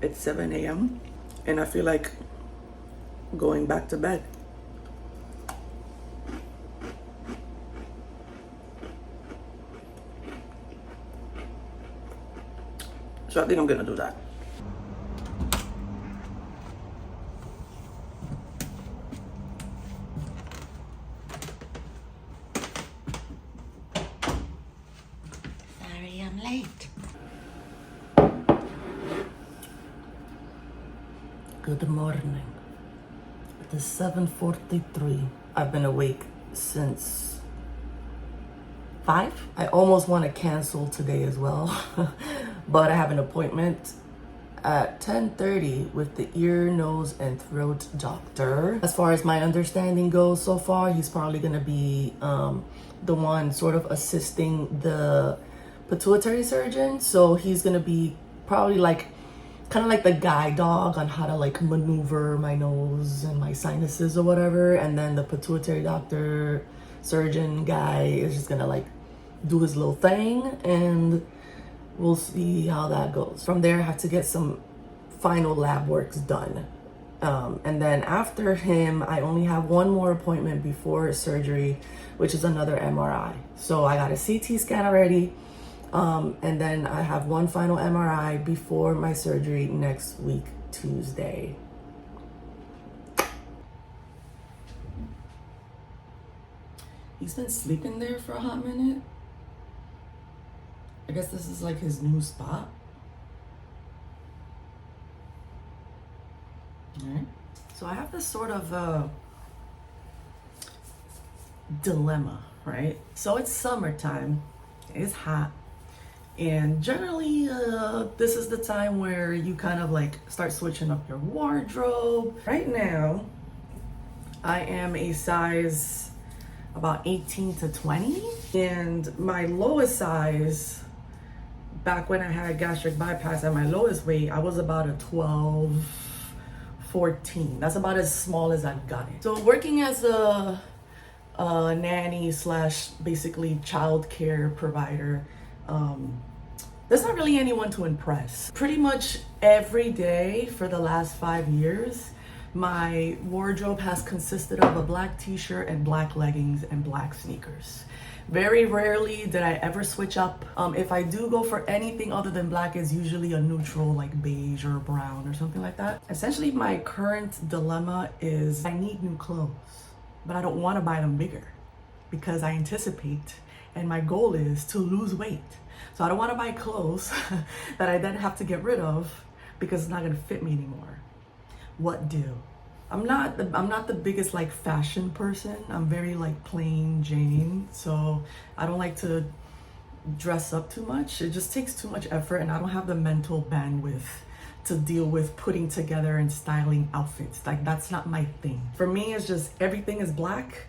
It's 7 a.m. and I feel like going back to bed. So I think I'm gonna do that. Sorry, I'm late. Good morning. It is 7:43. I've been awake since 5. I almost want to cancel today as well, but I have an appointment at 10:30 with the ear, nose, and throat doctor. As far as my understanding goes so far, he's probably gonna be the one sort of assisting the pituitary surgeon. So he's gonna be probably like kind of like the guide dog on how to like maneuver my nose and my sinuses or whatever, and then the pituitary doctor surgeon guy is just gonna like do his little thing, and we'll see how that goes. From there I have to get some final lab works done, and then after him I only have one more appointment before surgery, which is another MRI. So I got a CT scan already. And then I have one final MRI before my surgery next week, Tuesday. He's been sleeping there for a hot minute. I guess this is like his new spot. All right. So I have this sort of dilemma, right? So it's summertime, it's hot. And generally, this is the time where you kind of like start switching up your wardrobe. Right now, I am a size about 18 to 20. And my lowest size, back when I had gastric bypass at my lowest weight, I was about a 12, 14. That's about as small as I've gotten. So working as a nanny slash basically childcare provider, there's not really anyone to impress. Pretty much every day for the last 5 years, my wardrobe has consisted of a black t-shirt and black leggings and black sneakers. Very rarely did I ever switch up. If I do go for anything other than black, it's usually a neutral like beige or brown or something like that. Essentially, my current dilemma is I need new clothes, but I don't want to buy them bigger because I anticipate and my goal is to lose weight. So I don't want to buy clothes that I then have to get rid of because it's not going to fit me anymore. What do? I'm not the biggest like fashion person. I'm very like plain Jane. So I don't like to dress up too much. It just takes too much effort and I don't have the mental bandwidth to deal with putting together and styling outfits. Like that's not my thing. For me, it's just everything is black.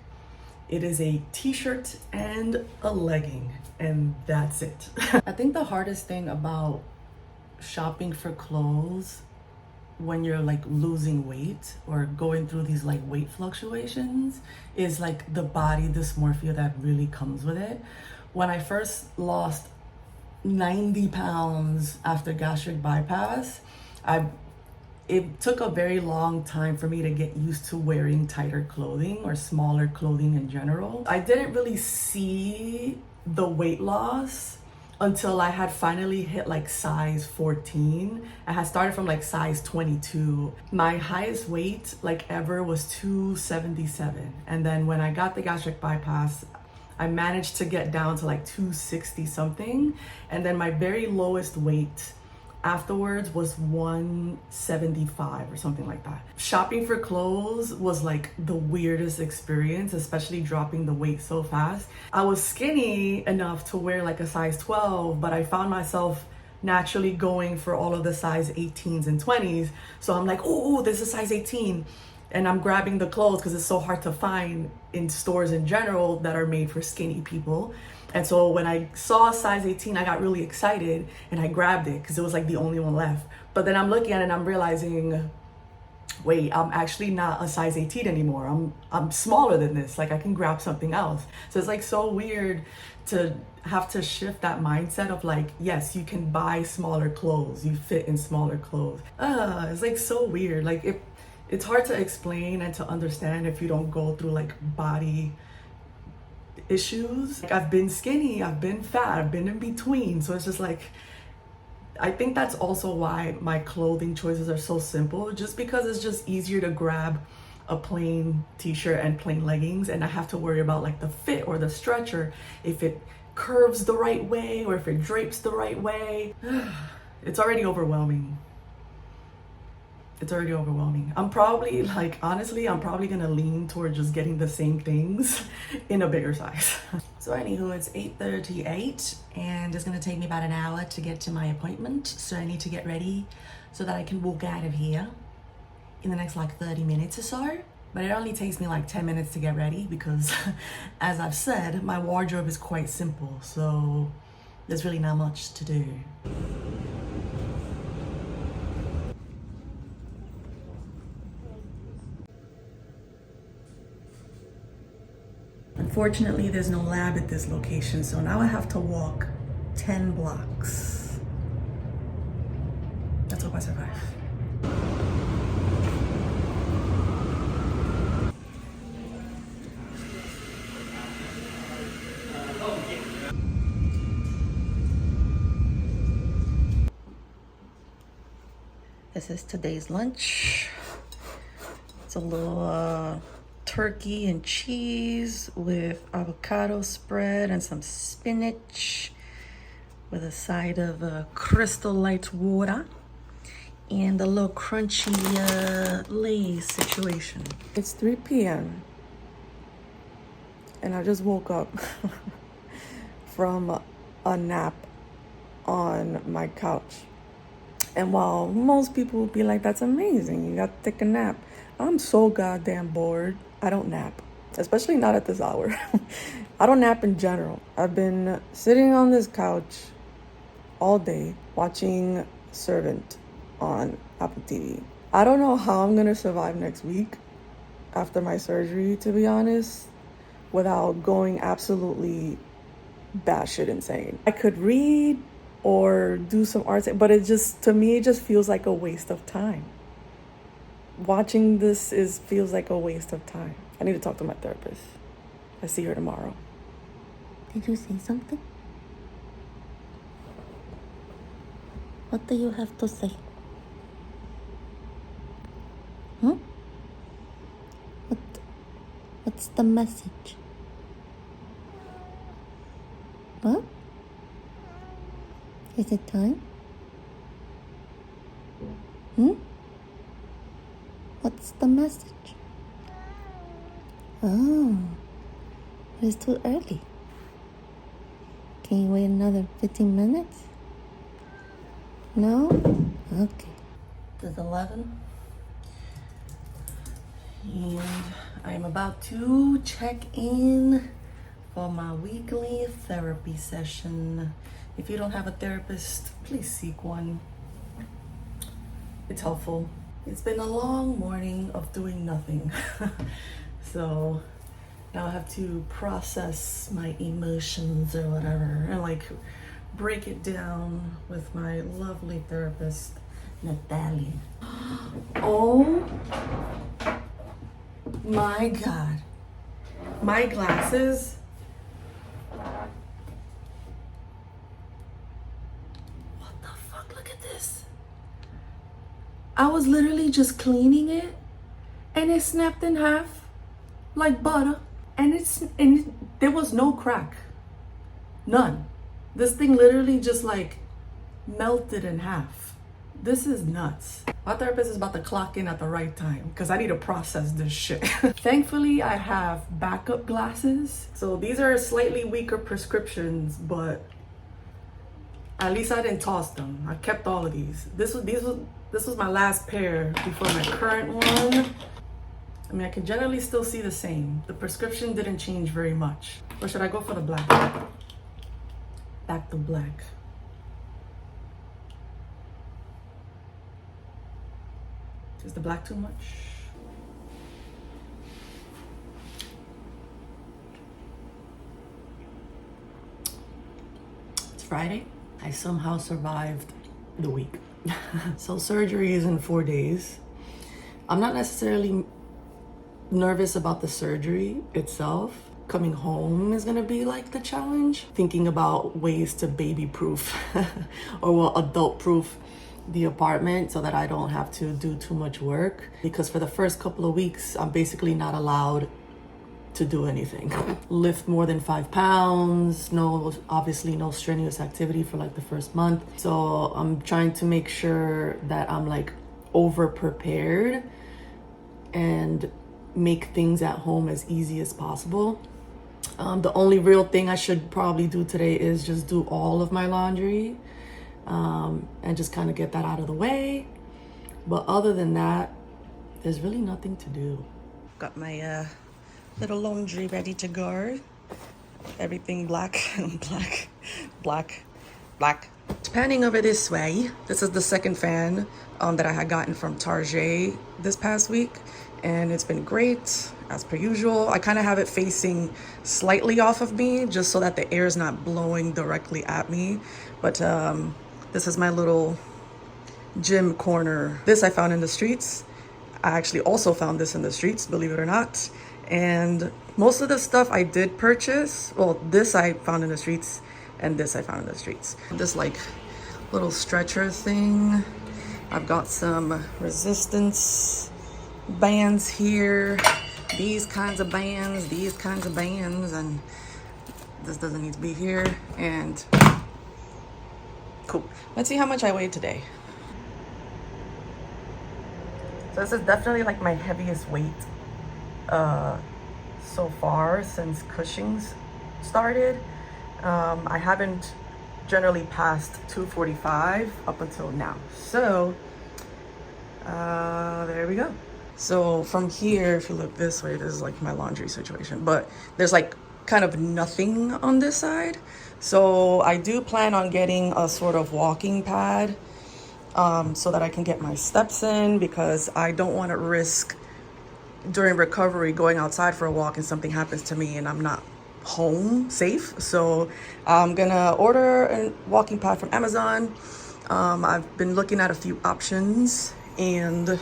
It is a t-shirt and a legging, and that's it. I think the hardest thing about shopping for clothes when you're like losing weight or going through these like weight fluctuations is like the body dysmorphia that really comes with it. When I first lost 90 pounds after gastric bypass, it took a very long time for me to get used to wearing tighter clothing or smaller clothing in general. I didn't really see the weight loss until I had finally hit like size 14. I had started from like size 22. My highest weight like ever was 277. And then when I got the gastric bypass, I managed to get down to like 260 something. And then my very lowest weight afterwards was 175 or something like that. Shopping for clothes was like the weirdest experience, especially dropping the weight so fast. I was skinny enough to wear like a size 12, but I found myself naturally going for all of the size 18s and 20s. So I'm like, oh, this is size 18. And I'm grabbing the clothes because it's so hard to find in stores in general that are made for skinny people. And so when I saw size 18, I got really excited and I grabbed it because it was like the only one left. But then I'm looking at it and I'm realizing wait, I'm actually not a size 18 anymore. I'm smaller than this. Like I can grab something else. So it's like so weird to have to shift that mindset of like, yes, you can buy smaller clothes. You fit in smaller clothes. It's like so weird. Like it's hard to explain and to understand if you don't go through like body issues. Like I've been skinny, I've been fat, I've been in between. So it's just like, I think that's also why my clothing choices are so simple, just because it's just easier to grab a plain t-shirt and plain leggings and I have to worry about like the fit or the stretch or if it curves the right way or if it drapes the right way. It's already overwhelming. It's already overwhelming. I'm probably like, honestly, I'm probably gonna lean toward just getting the same things in a bigger size. So anywho, it's 8:38 and it's gonna take me about an hour to get to my appointment. So I need to get ready so that I can walk out of here in the next like 30 minutes or so. But it only takes me like 10 minutes to get ready because as I've said, my wardrobe is quite simple. So there's really not much to do. Unfortunately, there's no lab at this location, so now I have to walk 10 blocks. Let's hope I survive. This is today's lunch. It's a little turkey and cheese with avocado spread and some spinach with a side of Crystal Light water and a little crunchy Lay's situation. It's 3 p.m. and I just woke up from a nap on my couch. And while most people would be like, that's amazing, you got to take a nap, I'm so goddamn bored. I don't nap, especially not at this hour. I don't nap in general. I've been sitting on this couch all day watching Servant on Apple TV. I don't know how I'm gonna survive next week after my surgery, to be honest, without going absolutely batshit insane. I could read or do some art, but it just, to me, it just feels like a waste of time. Watching this feels like a waste of time. I need to talk to my therapist. I see her tomorrow. Did you say something? What do you have to say? What's the message? What? Is it time? What's the message? Oh, it's too early. Can you wait another 15 minutes? No? Okay. It's 11. And I'm about to check in for my weekly therapy session. If you don't have a therapist, please seek one. It's helpful. It's been a long morning of doing nothing. So now I have to process my emotions or whatever and like break it down with my lovely therapist, Natalia. Oh my God. My glasses. What the fuck? Look at this. I was literally just cleaning it and it snapped in half like butter, and there was no crack. None. This thing literally just like melted in half. This is nuts. My therapist is about to clock in at the right time because I need to process this shit. Thankfully, I have backup glasses. So these are slightly weaker prescriptions, but at least I didn't toss them. I kept all of these. This was my last pair before my current one. I mean, I can generally still see the same. The prescription didn't change very much. Or should I go for the black? Back to black. Is the black too much? It's Friday. I somehow survived the week. So surgery is in 4 days. I'm not necessarily nervous about the surgery itself. Coming home is gonna be like the challenge. Thinking about ways to baby proof or well, adult proof the apartment so that I don't have to do too much work. Because for the first couple of weeks, I'm basically not allowed to do anything. Lift more than 5 pounds, obviously no strenuous activity for like the first month. So I'm trying to make sure that I'm like over prepared and make things at home as easy as possible. The only real thing I should probably do today is just do all of my laundry and just kind of get that out of the way. But other than that, there's really nothing to do. Got my little laundry ready to go. Everything black, black. Panning over this way, this is the second fan that I had gotten from Target this past week, and it's been great as per usual. I kind of have it facing slightly off of me just so that the air is not blowing directly at me. But this is my little gym corner. This I found in the streets. I actually also found this in the streets, believe it or not. And most of the stuff I did purchase, well, this I found in the streets and this I found in the streets. This like little stretcher thing. I've got some resistance bands here, these kinds of bands, and this doesn't need to be here. And cool. Let's see how much I weighed today. So this is definitely like my heaviest weight so far since Cushing's started. I haven't generally passed 245 up until now. So there we go. So from here, if you look this way, this is like my laundry situation, but there's like kind of nothing on this side. So I do plan on getting a sort of walking pad so that I can get my steps in, because I don't want to risk during recovery going outside for a walk and something happens to me and I'm not home safe. So I'm gonna order a walking pad from Amazon. I've been looking at a few options and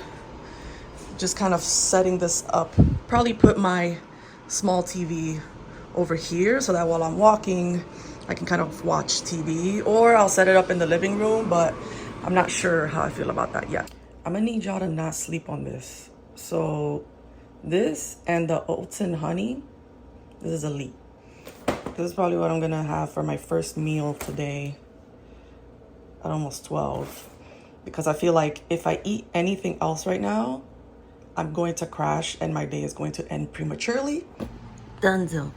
just kind of setting this up. Probably put my small TV over here so that while I'm walking I can kind of watch TV, or I'll set it up in the living room, but I'm not sure how I feel about that yet. I'm gonna need y'all to not sleep on this. So this and the oats and honey, this is elite. This is probably what I'm gonna have for my first meal today at almost 12, because I feel like if I eat anything else right now, I'm going to crash and my day is going to end prematurely. Dunzo.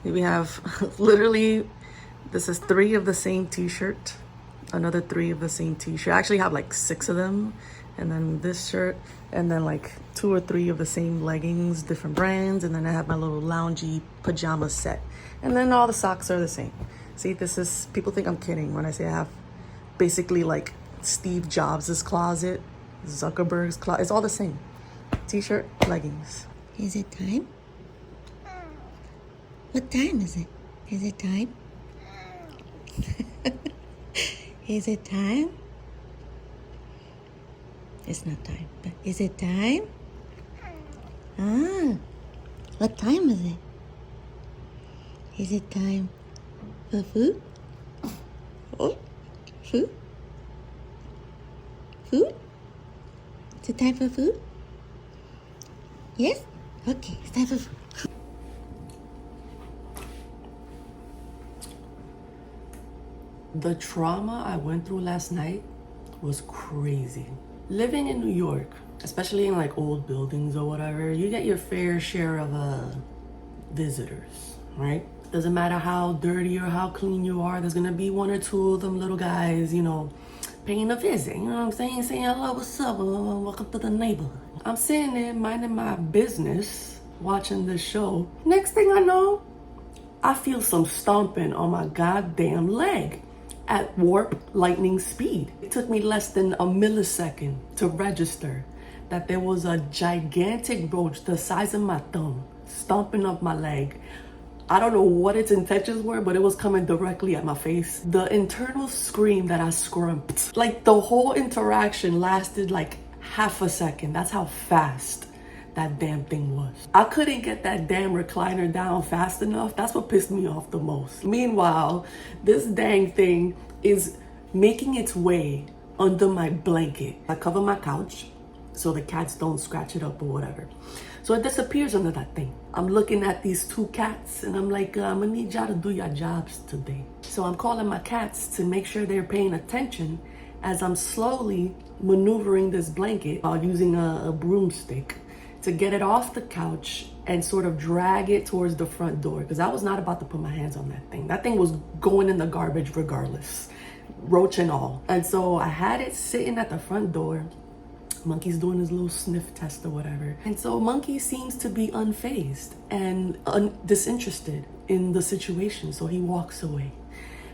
We have literally, this is 3 of the same t-shirt, another 3 of the same t-shirt. I actually have like 6 of them, and then this shirt, and then like 2 or 3 of the same leggings, different brands, and then I have my little loungy pajama set. And then all the socks are the same. See, this is, people think I'm kidding when I say I have basically like Steve Jobs' closet, Zuckerberg's closet. It's all the same. T-shirt, leggings. Is it time? What time is it? Is it time? Is it time? It's not time, but is it time? Ah, what time is it? Is it time for food? Oh, food? Food? Is it time for food? Yes? Okay, it's time for food. The trauma I went through last night was crazy. Living in New York, especially in like old buildings or whatever, you get your fair share of visitors, right? Doesn't matter how dirty or how clean you are, there's gonna be 1 or 2 of them little guys, you know, paying a visit, you know what I'm saying? Saying hello, what's up, welcome to the neighborhood. I'm sitting there minding my business, watching this show. Next thing I know, I feel some stomping on my goddamn leg at warp lightning speed. It took me less than a millisecond to register that there was a gigantic roach the size of my thumb stomping up my leg. I don't know what its intentions were, but it was coming directly at my face. The internal scream that I scrumped, like the whole interaction lasted like half a second. That's how fast that damn thing was. I couldn't get that damn recliner down fast enough. That's what pissed me off the most. Meanwhile, this dang thing is making its way under my blanket. I cover my couch so the cats don't scratch it up or whatever. So it disappears under that thing. I'm looking at these two cats and I'm like, I'm gonna need y'all to do your jobs today. So I'm calling my cats to make sure they're paying attention as I'm slowly maneuvering this blanket while using a broomstick to get it off the couch and sort of drag it towards the front door, because I was not about to put my hands on that thing. That thing was going in the garbage regardless, roach and all. And so I had it sitting at the front door. Monkey's doing his little sniff test or whatever. And so Monkey seems to be unfazed and disinterested in the situation. So he walks away,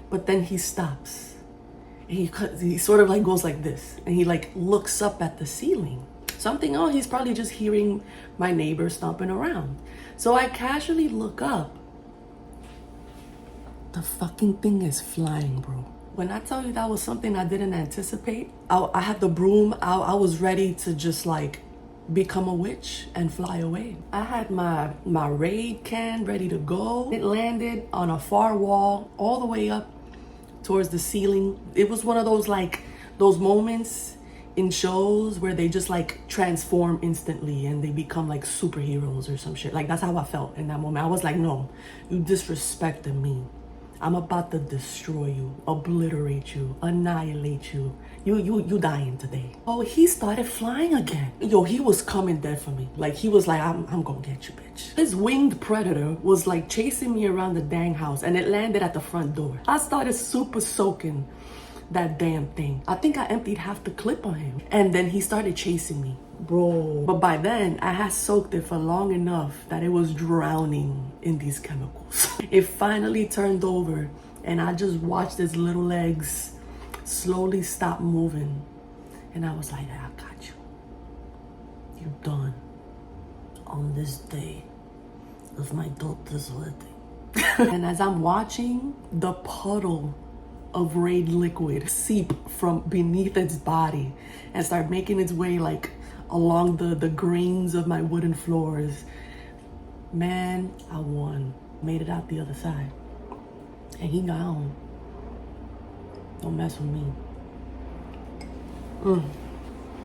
but then he stops. He sort of like goes like this and he like looks up at the ceiling. Something, oh, he's probably just hearing my neighbor stomping around. So I casually look up. The fucking thing is flying, bro. When I tell you that was something I didn't anticipate, I had the broom, I was ready to just like become a witch and fly away. I had my Raid can ready to go. It landed on a far wall all the way up towards the ceiling. It was one of those like, those moments in shows where they just like transform instantly and they become like superheroes or some shit. Like that's how I felt in that moment. I was like, no, you disrespected me. I'm about to destroy you, obliterate you, annihilate you. You dying today. Oh, he started flying again. Yo, he was coming dead for me. Like he was like, I'm gonna get you, bitch. This winged predator was like chasing me around the dang house and it landed at the front door. I started super soaking that damn thing. I think I emptied half the clip on him. And then he started chasing me. Bro. But by then, I had soaked it for long enough that it was drowning in these chemicals. It finally turned over and I just watched its little legs slowly stop moving. And I was like, I got you. You done. On this day of my daughter's wedding. And as I'm watching the puddle of Raid liquid seep from beneath its body and start making its way like along the grains of my wooden floors, man, I won. Made it out the other side. And he gone. Don't mess with me.